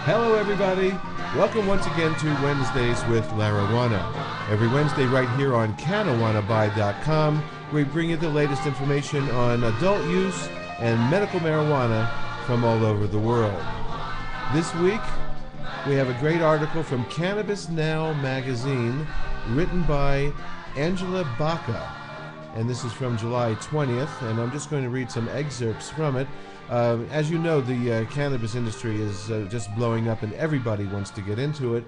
Hello, everybody. Welcome once again to Wednesdays with Larijuana. Every Wednesday right here on Cannajuanabuy.com, we bring you the latest information on adult use and medical marijuana from all over the world. This week, we have a great article from Cannabis Now magazine written by Angela Baca. And this is from July 20th, and I'm just going to read some excerpts from it. As you know, the cannabis industry is just blowing up and everybody wants to get into it.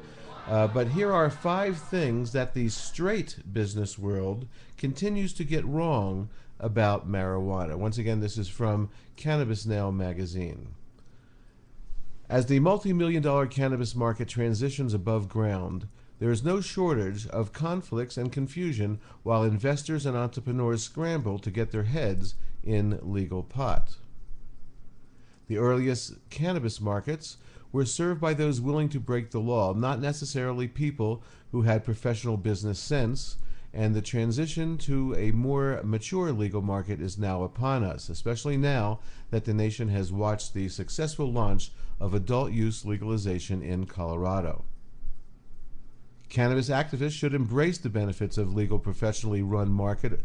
But here are 5 things that the straight business world continues to get wrong about marijuana. Once again, this is from Cannabis Now magazine. As the multi-million-dollar cannabis market transitions above ground, there is no shortage of conflicts and confusion while investors and entrepreneurs scramble to get their heads in legal pot. The earliest cannabis markets were served by those willing to break the law, not necessarily people who had professional business sense, and the transition to a more mature legal market is now upon us, especially now that the nation has watched the successful launch of adult use legalization in Colorado. Cannabis activists should embrace the benefits of legal, professionally run market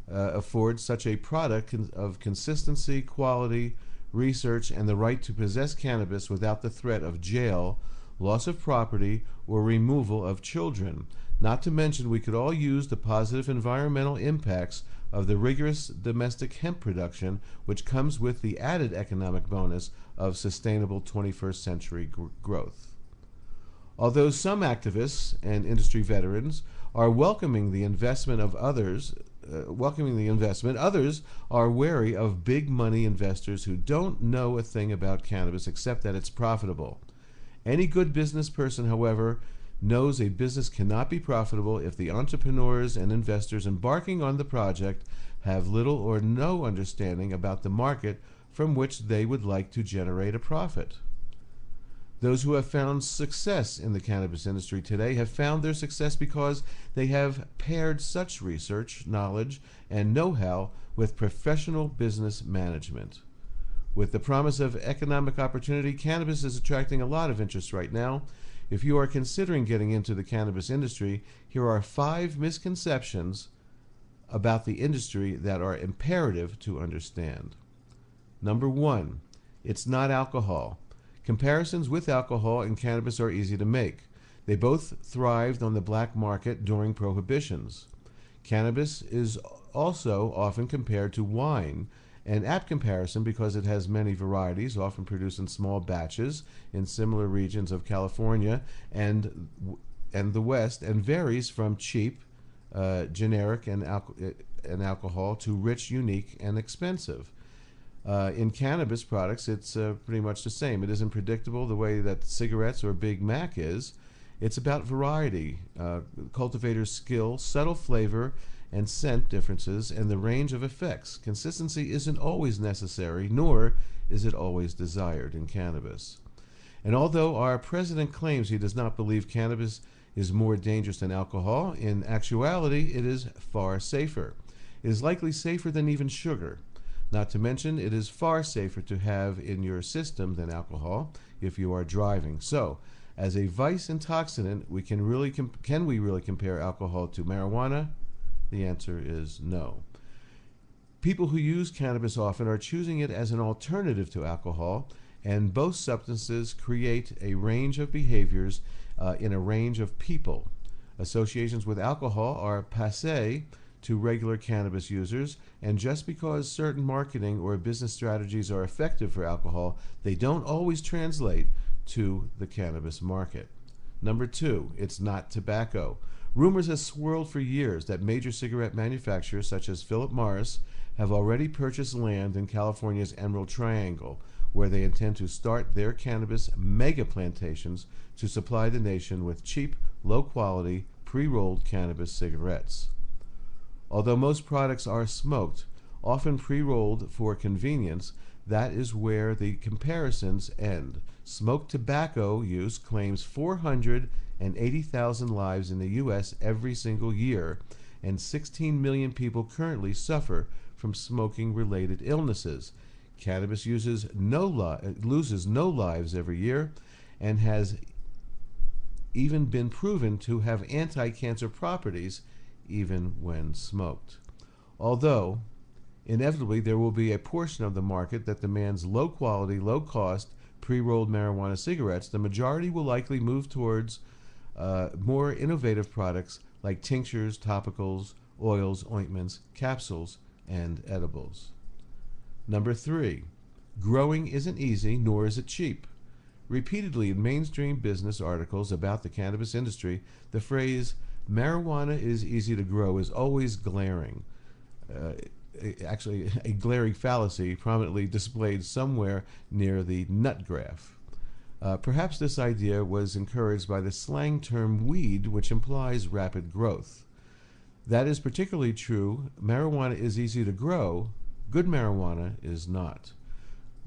affords such a product of consistency, quality, research, and the right to possess cannabis without the threat of jail, loss of property, or removal of children. Not to mention, we could all use the positive environmental impacts of the rigorous domestic hemp production, which comes with the added economic bonus of sustainable 21st century growth. Although some activists and industry veterans are welcoming the investment, others are wary of big money investors who don't know a thing about cannabis except that it's profitable. Any good business person, however, knows a business cannot be profitable if the entrepreneurs and investors embarking on the project have little or no understanding about the market from which they would like to generate a profit. Those who have found success in the cannabis industry today have found their success because they have paired such research, knowledge, and know-how with professional business management. With the promise of economic opportunity, cannabis is attracting a lot of interest right now. If you are considering getting into the cannabis industry, here are 5 misconceptions about the industry that are imperative to understand. Number 1, it's not alcohol. Comparisons with alcohol and cannabis are easy to make. They both thrived on the black market during prohibitions. Cannabis is also often compared to wine, an apt comparison because it has many varieties, often produced in small batches in similar regions of California and the West, and varies from cheap, generic, and alcohol to rich, unique, and expensive. In cannabis products, it's pretty much the same. It isn't predictable the way that cigarettes or Big Mac is. It's about variety, cultivator's skill, subtle flavor and scent differences, and the range of effects. Consistency isn't always necessary, nor is it always desired in cannabis. And although our president claims he does not believe cannabis is more dangerous than alcohol, in actuality, it is far safer. It is likely safer than even sugar. Not to mention, it is far safer to have in your system than alcohol if you are driving. So, as a vice intoxicant, can we really compare alcohol to marijuana? The answer is no. People who use cannabis often are choosing it as an alternative to alcohol, and both substances create a range of behaviors in a range of people. Associations with alcohol are passé to regular cannabis users, and just because certain marketing or business strategies are effective for alcohol, they don't always translate to the cannabis market. Number 2, it's not tobacco. Rumors have swirled for years that major cigarette manufacturers such as Philip Morris have already purchased land in California's Emerald Triangle, where they intend to start their cannabis mega plantations to supply the nation with cheap, low-quality, pre-rolled cannabis cigarettes. Although most products are smoked, often pre-rolled for convenience, that is where the comparisons end. Smoked tobacco use claims 480,000 lives in the U.S. every single year, and 16 million people currently suffer from smoking-related illnesses. Cannabis loses no lives every year, and has even been proven to have anti-cancer properties even when smoked. Although, inevitably, there will be a portion of the market that demands low-quality, low-cost, pre-rolled marijuana cigarettes, the majority will likely move towards more innovative products like tinctures, topicals, oils, ointments, capsules, and edibles. Number 3, growing isn't easy, nor is it cheap. Repeatedly in mainstream business articles about the cannabis industry, the phrase marijuana is easy to grow is always glaring. Actually, a glaring fallacy prominently displayed somewhere near the nut graph. Perhaps this idea was encouraged by the slang term weed, which implies rapid growth. That is particularly true. Marijuana is easy to grow. Good marijuana is not.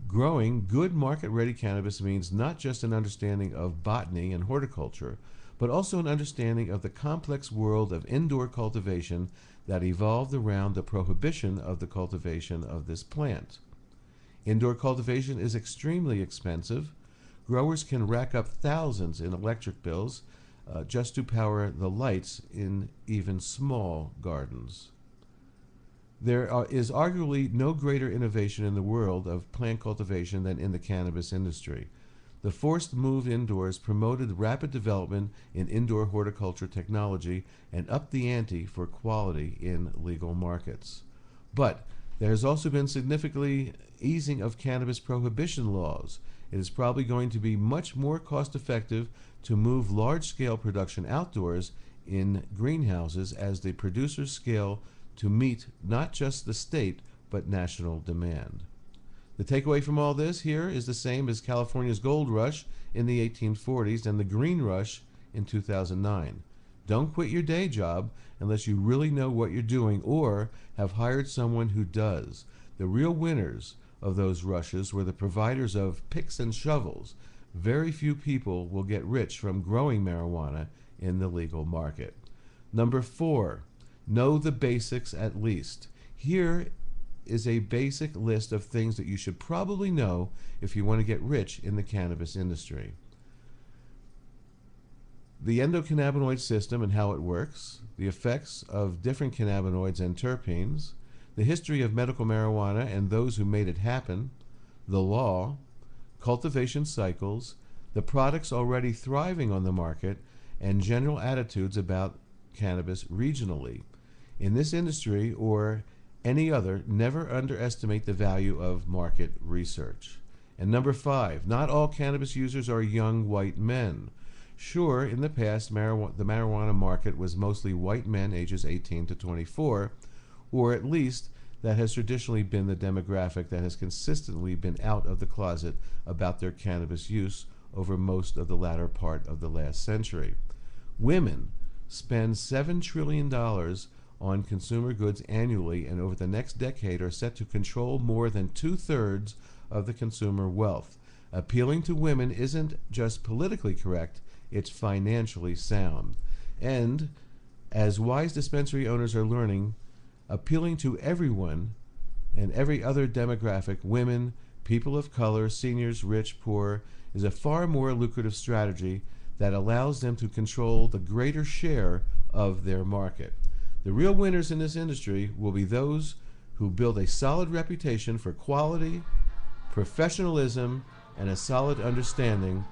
Growing good market-ready cannabis means not just an understanding of botany and horticulture, but also an understanding of the complex world of indoor cultivation that evolved around the prohibition of the cultivation of this plant. Indoor cultivation is extremely expensive. Growers can rack up thousands in electric bills just to power the lights in even small gardens. There is arguably no greater innovation in the world of plant cultivation than in the cannabis industry. The forced move indoors promoted rapid development in indoor horticulture technology and upped the ante for quality in legal markets. But there has also been significantly easing of cannabis prohibition laws. It is probably going to be much more cost-effective to move large-scale production outdoors in greenhouses as the producers scale to meet not just the state, but national demand. The takeaway from all this here is the same as California's gold rush in the 1840s and the green rush in 2009. Don't quit your day job unless you really know what you're doing or have hired someone who does. The real winners of those rushes were the providers of picks and shovels. Very few people will get rich from growing marijuana in the legal market. Number 4, know the basics at least. Here is a basic list of things that you should probably know if you want to get rich in the cannabis industry. The endocannabinoid system and how it works, the effects of different cannabinoids and terpenes, the history of medical marijuana and those who made it happen, the law, cultivation cycles, the products already thriving on the market, and general attitudes about cannabis regionally. In this industry or any other, never underestimate the value of market research. And number 5, not all cannabis users are young white men. Sure, in the past, the marijuana market was mostly white men ages 18 to 24, or at least that has traditionally been the demographic that has consistently been out of the closet about their cannabis use over most of the latter part of the last century. Women spend $7 trillion on consumer goods annually, and over the next decade are set to control more than 2/3 of the consumer wealth. Appealing to women isn't just politically correct, it's financially sound. And as wise dispensary owners are learning, appealing to everyone and every other demographic, women, people of color, seniors, rich, poor, is a far more lucrative strategy that allows them to control the greater share of their market. The real winners in this industry will be those who build a solid reputation for quality, professionalism, and a solid understanding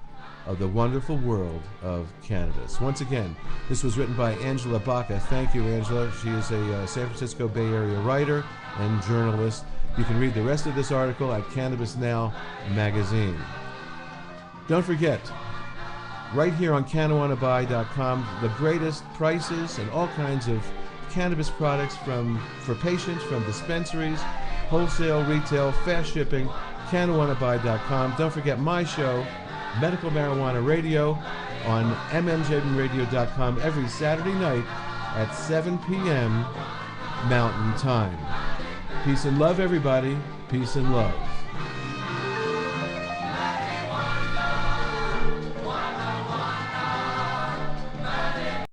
of the wonderful world of cannabis. Once again, this was written by Angela Baca. Thank you, Angela. She is a San Francisco Bay Area writer and journalist. You can read the rest of this article at Cannabis Now magazine. Don't forget, right here on Cannajuanabuy.com, the greatest prices and all kinds of cannabis products for patients from dispensaries, wholesale, retail, fast shipping, Cannajuanabuy.com. Don't forget my show, Medical Marijuana Radio, on mmjradio.com every Saturday night at 7 p.m. Mountain Time. Peace and love, everybody. Peace and love.